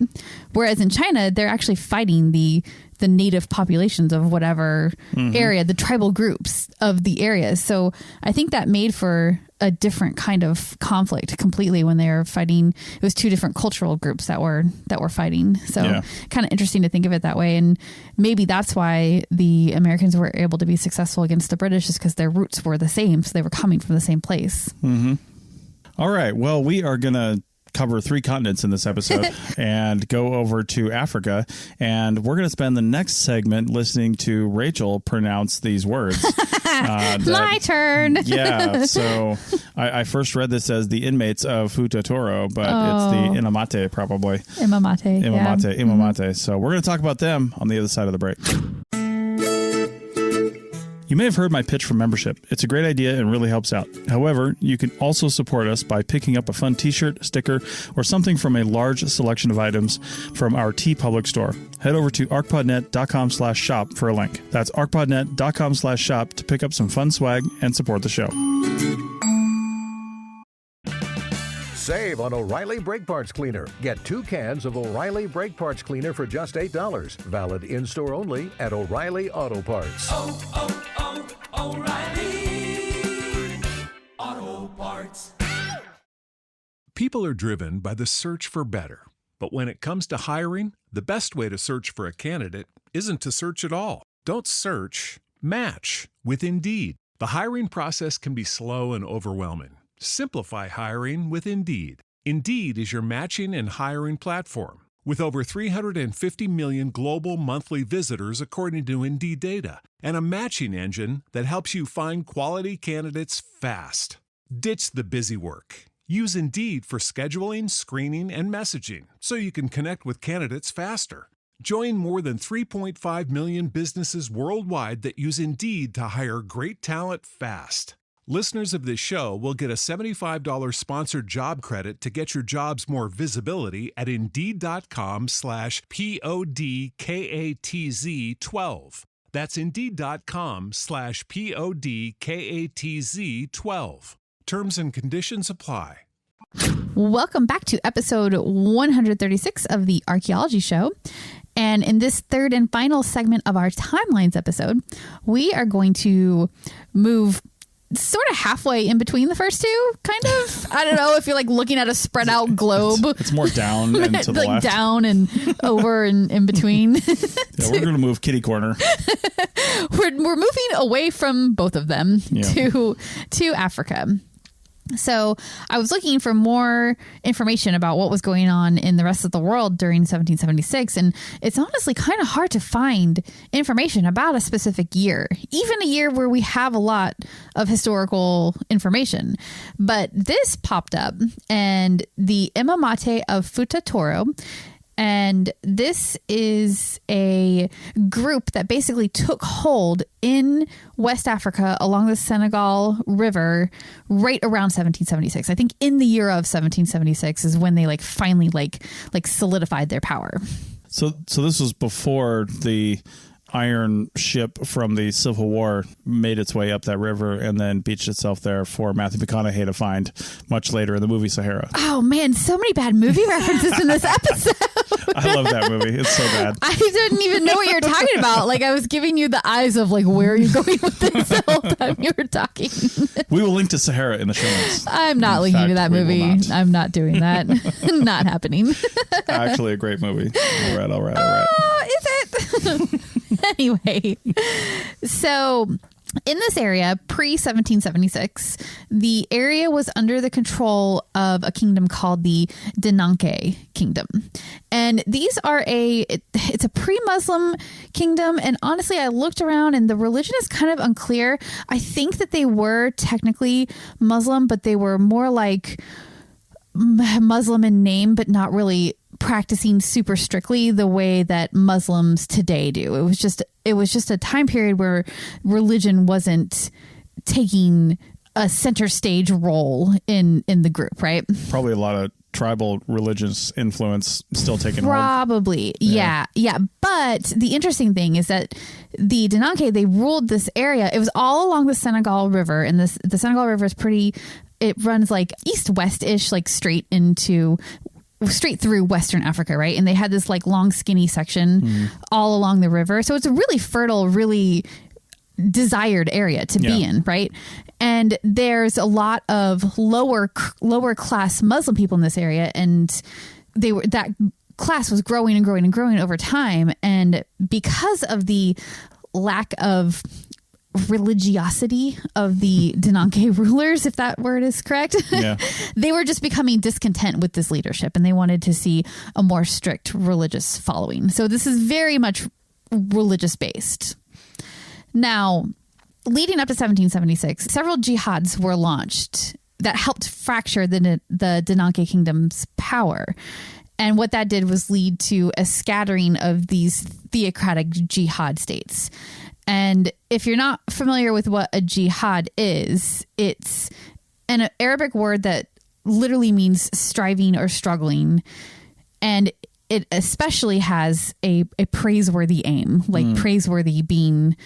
Whereas in China, they're actually fighting the native populations of whatever area, the tribal groups of the areas. So I think that made for a different kind of conflict completely when they were fighting. It was two different cultural groups that were fighting. So kind of interesting to think of it that way. And maybe that's why the Americans were able to be successful against the British, is because their roots were the same. So they were coming from the same place. All right. Well, we are going to cover 3 continents in this episode and go over to Africa. And we're going to spend the next segment listening to Rachel pronounce these words. My turn. Yeah. So I first read this as the inmates of Futa Toro, but it's the Imamate probably. Imamate. Imamate. So we're going to talk about them on the other side of the break. You may have heard my pitch for membership. It's a great idea and really helps out. However, you can also support us by picking up a fun t-shirt, sticker, or something from a large selection of items from our TeePublic store. Head over to ArchPodNet.com/shop for a link. That's ArchPodNet.com/shop to pick up some fun swag and support the show. Save on O'Reilly Brake Parts Cleaner. Get 2 cans of O'Reilly Brake Parts Cleaner for just $8. Valid in-store only at O'Reilly Auto Parts. O'Reilly Auto Parts. People are driven by the search for better. But when it comes to hiring, the best way to search for a candidate isn't to search at all. Don't search, match with Indeed. The hiring process can be slow and overwhelming. Simplify hiring with Indeed. Indeed is your matching and hiring platform. With over 350 million global monthly visitors according to Indeed data, and a matching engine that helps you find quality candidates fast. Ditch the busy work. Use Indeed for scheduling, screening, and messaging so you can connect with candidates faster. Join more than 3.5 million businesses worldwide that use Indeed to hire great talent fast. Listeners of this show will get a $75 sponsored job credit to get your jobs more visibility at Indeed.com/PODKATZ12. That's Indeed.com/PODKATZ12. Terms and conditions apply. Welcome back to episode 136 of the Archaeology Show. And in this third and final segment of our Timelines episode, we are going to move sort of halfway in between the first two, kind of. I don't know if you're like looking at a spread out globe. It's more down and to the like left. Down and over and in between. Yeah, we're going to move kitty corner. We're moving away from both of them to Africa. So I was looking for more information about what was going on in the rest of the world during 1776. And it's honestly kind of hard to find information about a specific year, even a year where we have a lot of historical information. But this popped up, and the Imamate of Futa Toro. And this is a group that basically took hold in West Africa along the Senegal River right around 1776. I think in the year of 1776 is when they finally solidified their power. So this was before the iron ship from the Civil War made its way up that river and then beached itself there for Matthew McConaughey to find much later in the movie Sahara. Oh man, so many bad movie references in this episode. I love that movie. It's so bad. I didn't even know what you were talking about. I was giving you the eyes of where are you going with this the whole time you were talking. We will link to Sahara in the show notes. I'm not linking to that movie. I'm not doing that. Not happening. Actually, a great movie. All right. Oh, is it? Anyway, so in this area, pre-1776, the area was under the control of a kingdom called the Dinanke Kingdom. And these are it's a pre-Muslim kingdom. And honestly, I looked around and the religion is kind of unclear. I think that they were technically Muslim, but they were more like Muslim in name, but not really practicing super strictly the way that Muslims today do. It was just a time period where religion wasn't taking a center stage role in the group, right? Probably a lot of tribal religious influence still taking hold. Probably. Yeah. But the interesting thing is that the Dinanke, they ruled this area. It was all along the Senegal River, and the Senegal River is it runs east-west-ish, straight through Western Africa, right? And they had this long skinny section all along the river. So it's a really fertile, really desired area to be in, right? And there's a lot of lower class Muslim people in this area, and that class was growing and growing and growing over time. And because of the lack of religiosity of the Dinanke rulers, if that word is correct, they were just becoming discontent with this leadership, and they wanted to see a more strict religious following. So this is very much religious based. Now, leading up to 1776, several jihads were launched that helped fracture the Dinanke Kingdom's power. And what that did was lead to a scattering of these theocratic jihad states. And if you're not familiar with what a jihad is, it's an Arabic word that literally means striving or struggling. And it especially has a praiseworthy aim, like praiseworthy being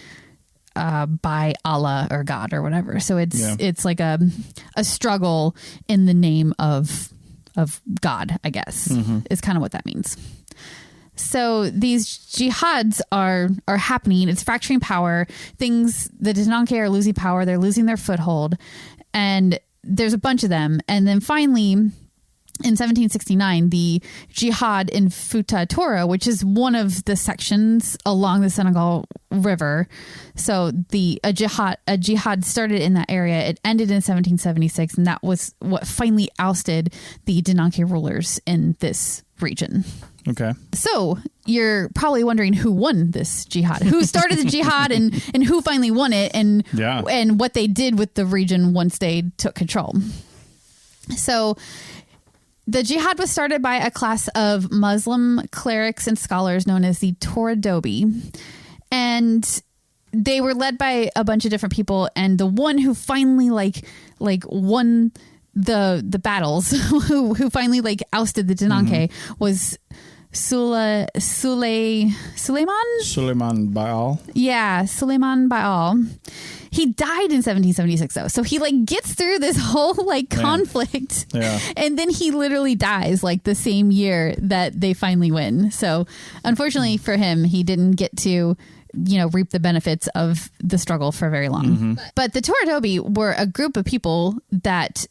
by Allah or God or whatever. So it's like a struggle in the name of God, I guess, is kind of what that means. So these jihads are happening. It's fracturing power. The Dinanke are losing power. They're losing their foothold. And there's a bunch of them. And then finally, in 1769, the jihad in Futa Toro, which is one of the sections along the Senegal River. So a jihad started in that area. It ended in 1776, and that was what finally ousted the Dinanke rulers in this region. Okay. So you're probably wondering who won this jihad, who started the jihad, and who finally won it, and what they did with the region once they took control. So the jihad was started by a class of Muslim clerics and scholars known as the Toradobi, and they were led by a bunch of different people. And the one who finally like won the battles, who finally ousted the Dinanke was Suleiman Baal. Yeah, Suleiman Baal. He died in 1776 though. So he gets through this whole conflict. Yeah. And then he literally dies the same year that they finally win. So unfortunately for him, he didn't get to reap the benefits of the struggle for very long. But the Toradobi were a group of people that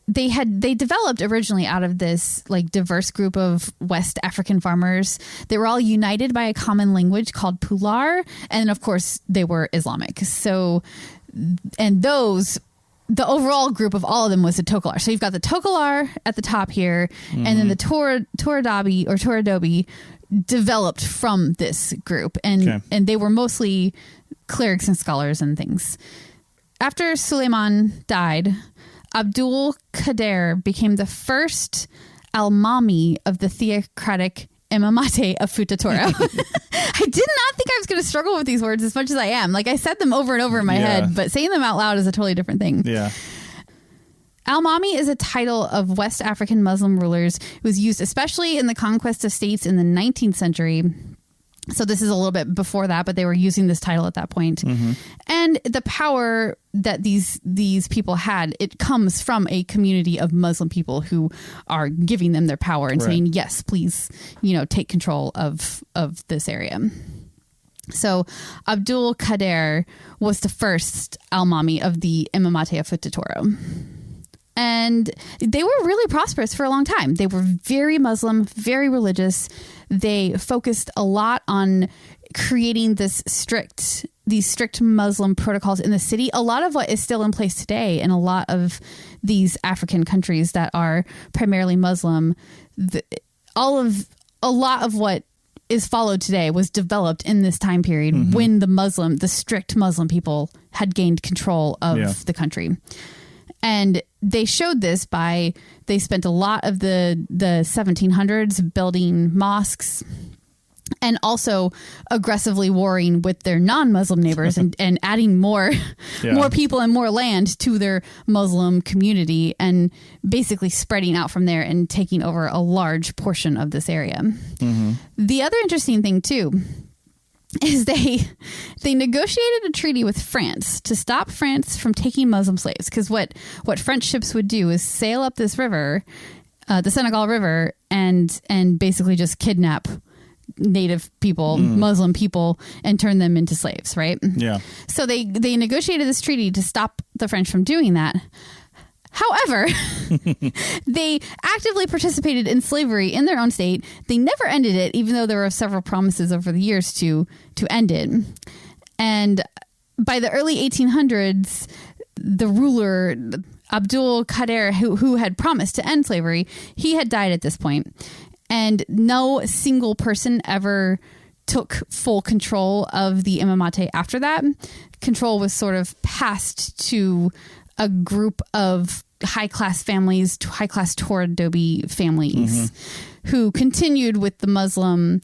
they developed originally out of this diverse group of West African farmers. They were all united by a common language called Pular. And of course they were Islamic. So, and the overall group of all of them was the Tokolar. So you've got the Tokolar at the top here, and then the Toradobi or Toradobi developed from this group. And they were mostly clerics and scholars and things. After Suleiman died, Abdul Qadir became the first al-Mami of the theocratic Imamate of Futa Toro. I did not think I was going to struggle with these words as much as I am. I said them over and over in my head, but saying them out loud is a totally different thing. Yeah. Al-Mami is a title of West African Muslim rulers. It was used especially in the conquest of states in the 19th century. So this is a little bit before that, but they were using this title at that point. And the power that these people had, it comes from a community of Muslim people who are giving them their power and saying, yes, please, take control of this area. So Abdul Qadir was the first al-Mami of the Imamate of Futa Toro. And they were really prosperous for a long time. They were very Muslim, very religious. They focused a lot on creating these strict Muslim protocols in the city. A lot of what is still in place today in a lot of these African countries that are primarily Muslim, a lot of what is followed today was developed in this time period when the strict Muslim people had gained control of the country. And they showed this they spent a lot of the 1700s building mosques and also aggressively warring with their non-Muslim neighbors and adding more people and more land to their Muslim community and basically spreading out from there and taking over a large portion of this area. The other interesting thing too is they negotiated a treaty with France to stop France from taking Muslim slaves. Because what French ships would do is sail up this river, the Senegal River, and basically just kidnap native people, Muslim people, and turn them into slaves, right? Yeah. So they negotiated this treaty to stop the French from doing that. However, they actively participated in slavery in their own state. They never ended it, even though there were several promises over the years to end it. And by the early 1800s, the ruler, Abdul Qadir, who had promised to end slavery, he had died at this point. And no single person ever took full control of the Imamate after that. Control was sort of passed to a group of high-class families, high-class Toradobe families who continued with the Muslim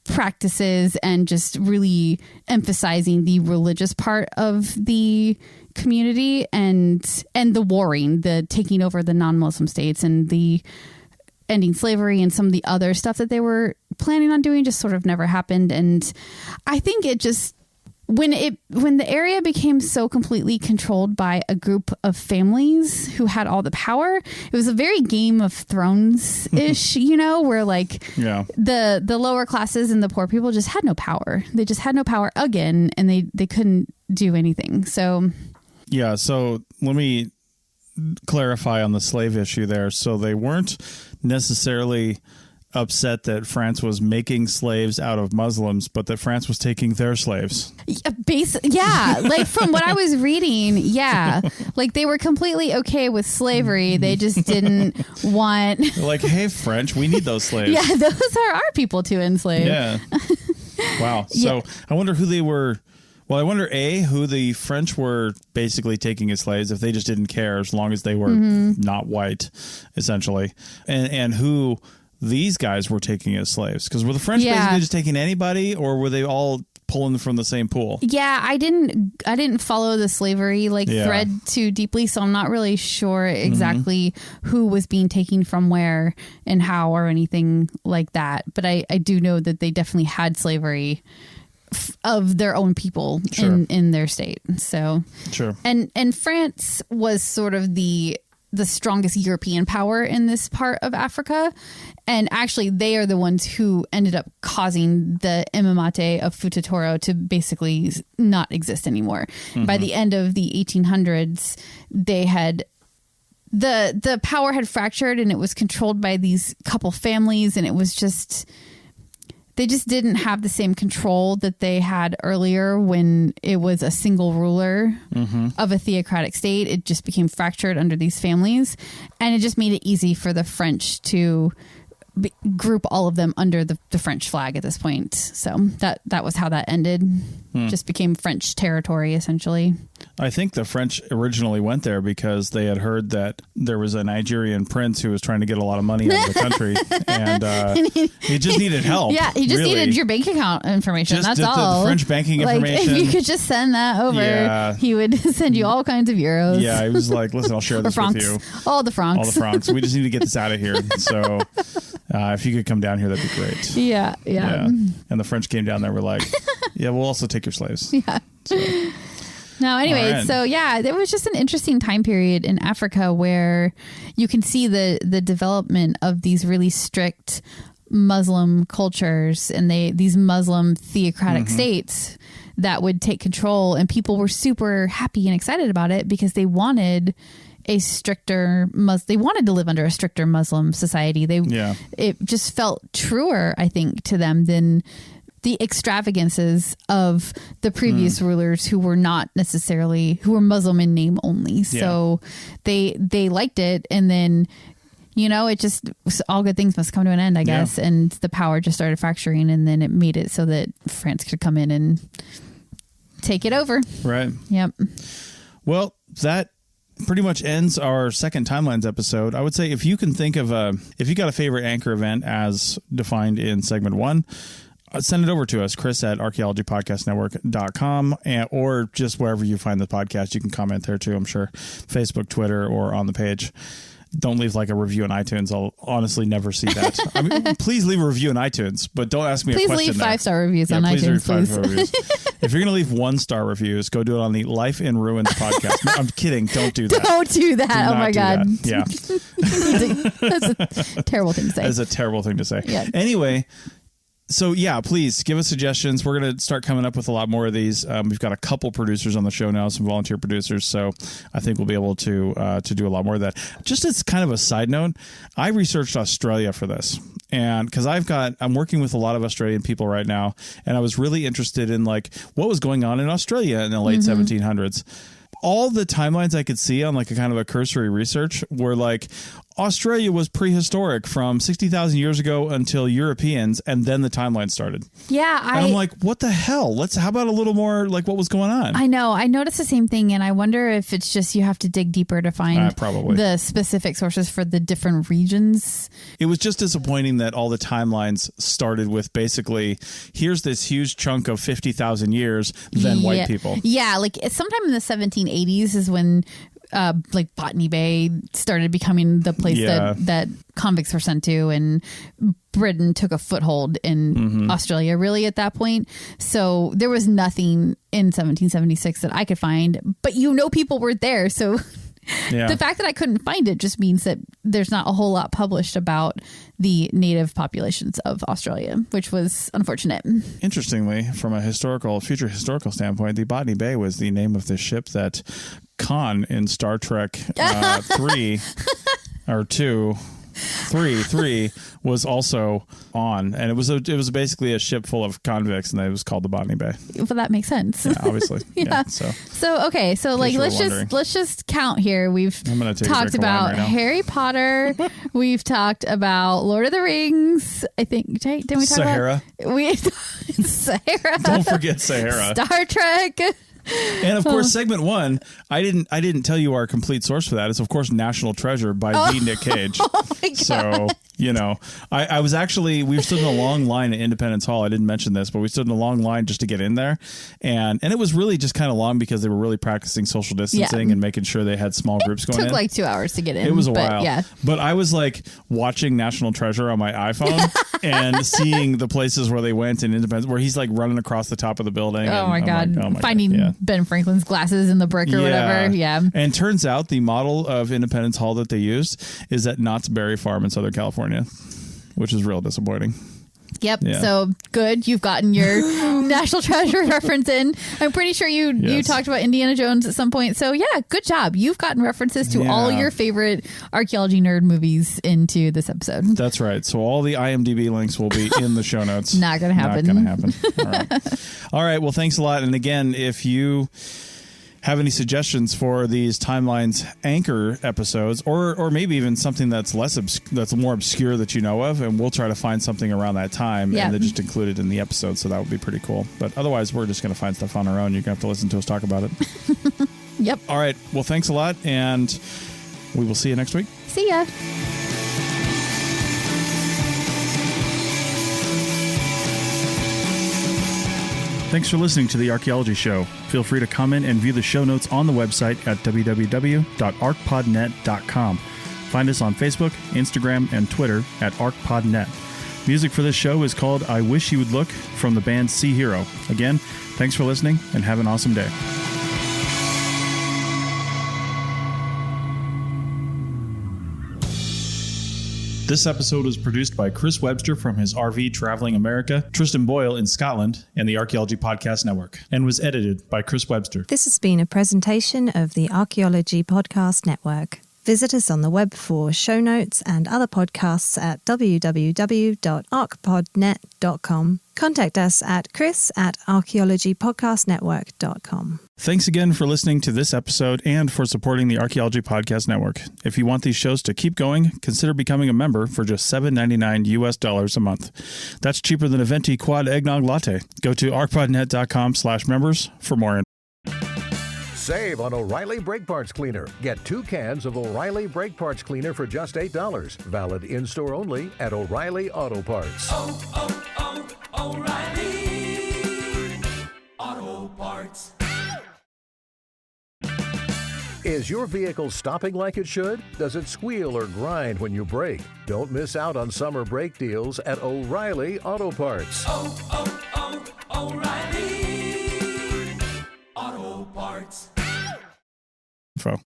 practices and just really emphasizing the religious part of the community and the warring, the taking over the non-Muslim states and the ending slavery and some of the other stuff that they were planning on doing just sort of never happened. And I think it just, when the area became so completely controlled by a group of families who had all the power, it was a very Game of Thrones ish, where the lower classes and the poor people just had no power. They just had no power again, and they couldn't do anything. So yeah. So let me clarify on the slave issue there. So they weren't necessarily upset that France was making slaves out of Muslims, but that France was taking their slaves. Yeah, like from what I was reading, like they were completely okay with slavery. They just didn't want... They're like, hey, French, we need those slaves. Yeah, those are our people to enslave. Yeah. Wow. So I wonder who they were... Well, I wonder, who the French were basically taking as slaves, if they just didn't care as long as they were not white, essentially, and who these guys were taking as slaves. Because were the French basically just taking anybody, or were they all pulling from the same pool? Yeah, I didn't follow the slavery thread too deeply, so I'm not really sure exactly who was being taken from where and how or anything like that. But I do know that they definitely had slavery of their own people in their state. So and France was sort of the strongest European power in this part of Africa, and actually they are the ones who ended up causing the Imamate of Futa Toro to basically not exist anymore. By the end of the 1800s, they had the power had fractured, and it was controlled by these couple families, and it was just... They just didn't have the same control that they had earlier when it was a single ruler of a theocratic state. It just became fractured under these families, and it just made it easy for the French to group all of them under the French flag at this point. So that was how that ended. Just became French territory, essentially. I think the French originally went there because they had heard that there was a Nigerian prince who was trying to get a lot of money out of the country, and he just needed help. Yeah, he just needed your bank account information. That's all. The French banking information. If you could just send that over, he would send you all kinds of euros. Yeah, he was like, listen, I'll share this with you. All the francs. All the francs. We just need to get this out of here. So if you could come down here, that'd be great. Yeah. And the French came down there. We're like, yeah, we'll also take your slaves. Yeah. So. No, anyway, right. So it was just an interesting time period in Africa where you can see the development of these really strict Muslim cultures and these Muslim theocratic states that would take control, and people were super happy and excited about it because they wanted a stricter they wanted to live under a stricter Muslim society. It just felt truer, I think, to them than the extravagances of the previous rulers who were not necessarily, who were Muslim in name only. So they liked it. And then, it just, all good things must come to an end, I guess. And the power just started fracturing, and then it made it so that France could come in and take it over. Right. Yep. Well, that pretty much ends our second Timelines episode. I would say if you can think of if you got a favorite anchor event as defined in segment 1, send it over to us, Chris at archaeologypodcastnetwork.com, or just wherever you find the podcast. You can comment there too, I'm sure. Facebook, Twitter, or on the page. Don't leave like a review on iTunes. I'll honestly never see that. I mean, please leave a review on iTunes, but don't ask me a question. Please leave 5-star reviews on please iTunes. Leave 5-star reviews. If you're going to leave 1-star reviews, go do it on the Life in Ruins podcast. No, I'm kidding. Don't do that. Don't do that. Oh my God. Yeah. That's a terrible thing to say. That's a terrible thing to say. Yeah. Anyway, so please give us suggestions. We're going to start coming up with a lot more of these. We've got a couple producers on the show now, some volunteer producers. So I think we'll be able to do a lot more of that. Just as kind of a side note, I researched Australia for this, and because I'm working with a lot of Australian people right now, and I was really interested in like what was going on in Australia in the late 1700s. All the timelines I could see on like a kind of a cursory research were like Australia was prehistoric from 60,000 years ago until Europeans, and then the timeline started. Yeah. And I'm like, what the hell? How about a little more like what was going on? I know. I noticed the same thing, and I wonder if it's just you have to dig deeper to find probably the specific sources for the different regions. It was just disappointing that all the timelines started with basically, here's this huge chunk of 50,000 years, then white people. Yeah, like sometime in the 1780s is when like Botany Bay started becoming the place that convicts were sent to, and Britain took a foothold in Australia really at that point. So there was nothing in 1776 that I could find, but people were there. So the fact that I couldn't find it just means that there's not a whole lot published about the native populations of Australia, which was unfortunate. Interestingly, from a future historical standpoint, the Botany Bay was the name of the ship that Khan in Star Trek 3 or 2. 3 was also on, and it was basically a ship full of convicts, and it was called the Botany Bay. Well, that makes sense. Yeah, obviously. Yeah. So okay, so like let's just count here. We've talked about Harry Potter. We've talked about Lord of the Rings. I think didn't we talk Sahara? Sahara. Don't forget Sahara. Star Trek. And of course, segment 1, I didn't tell you our complete source for that. It's of course National Treasure by the Nick Cage. Oh my God. So, I was actually, we stood in a long line at Independence Hall. I didn't mention this, but we stood in a long line just to get in there. And it was really just kind of long because they were really practicing social distancing and making sure they had small groups going in. It took like 2 hours to get in. It was a while. Yeah. But I was like watching National Treasure on my iPhone and seeing the places where they went in Independence, where he's like running across the top of the building. Oh my God. Finding Ben Franklin's glasses in the brick or whatever. Yeah. And turns out the model of Independence Hall that they used is at Knott's Berry Farm in Southern California, which is real disappointing. Yep. Yeah. So good. You've gotten your National Treasure reference in. I'm pretty sure you talked about Indiana Jones at some point. So yeah, good job. You've gotten references to all your favorite archaeology nerd movies into this episode. That's right. So all the IMDb links will be in the show notes. Not going to happen. Not going to happen. All right. All right. Well, thanks a lot. And again, if you have any suggestions for these timelines anchor episodes, or maybe even something that's that's more obscure that you know of, and we'll try to find something around that time and then just include it in the episode. So that would be pretty cool. But otherwise, we're just going to find stuff on our own. You're going to have to listen to us talk about it. Yep. All right. Well, thanks a lot, and we will see you next week. See ya. Thanks for listening to The Archaeology Show. Feel free to comment and view the show notes on the website at www.archpodnet.com. Find us on Facebook, Instagram, and Twitter at ArchPodNet. Music for this show is called I Wish You Would Look from the band Sea Hero. Again, thanks for listening and have an awesome day. This episode was produced by Chris Webster from his RV Traveling America, Tristan Boyle in Scotland, and the Archaeology Podcast Network, and was edited by Chris Webster. This has been a presentation of the Archaeology Podcast Network. Visit us on the web for show notes and other podcasts at www.archpodnet.com. Contact us at chris@archaeologypodcastnetwork.com. Thanks again for listening to this episode and for supporting the Archaeology Podcast Network. If you want these shows to keep going, consider becoming a member for just $7.99 a month. That's cheaper than a venti quad eggnog latte. Go to archpodnet.com/members for more info. Save on O'Reilly Brake Parts Cleaner. Get 2 cans of O'Reilly Brake Parts Cleaner for just $8. Valid in-store only at O'Reilly Auto Parts. O'Reilly Auto Parts. Is your vehicle stopping like it should? Does it squeal or grind when you brake? Don't miss out on summer brake deals at O'Reilly Auto Parts. O'Reilly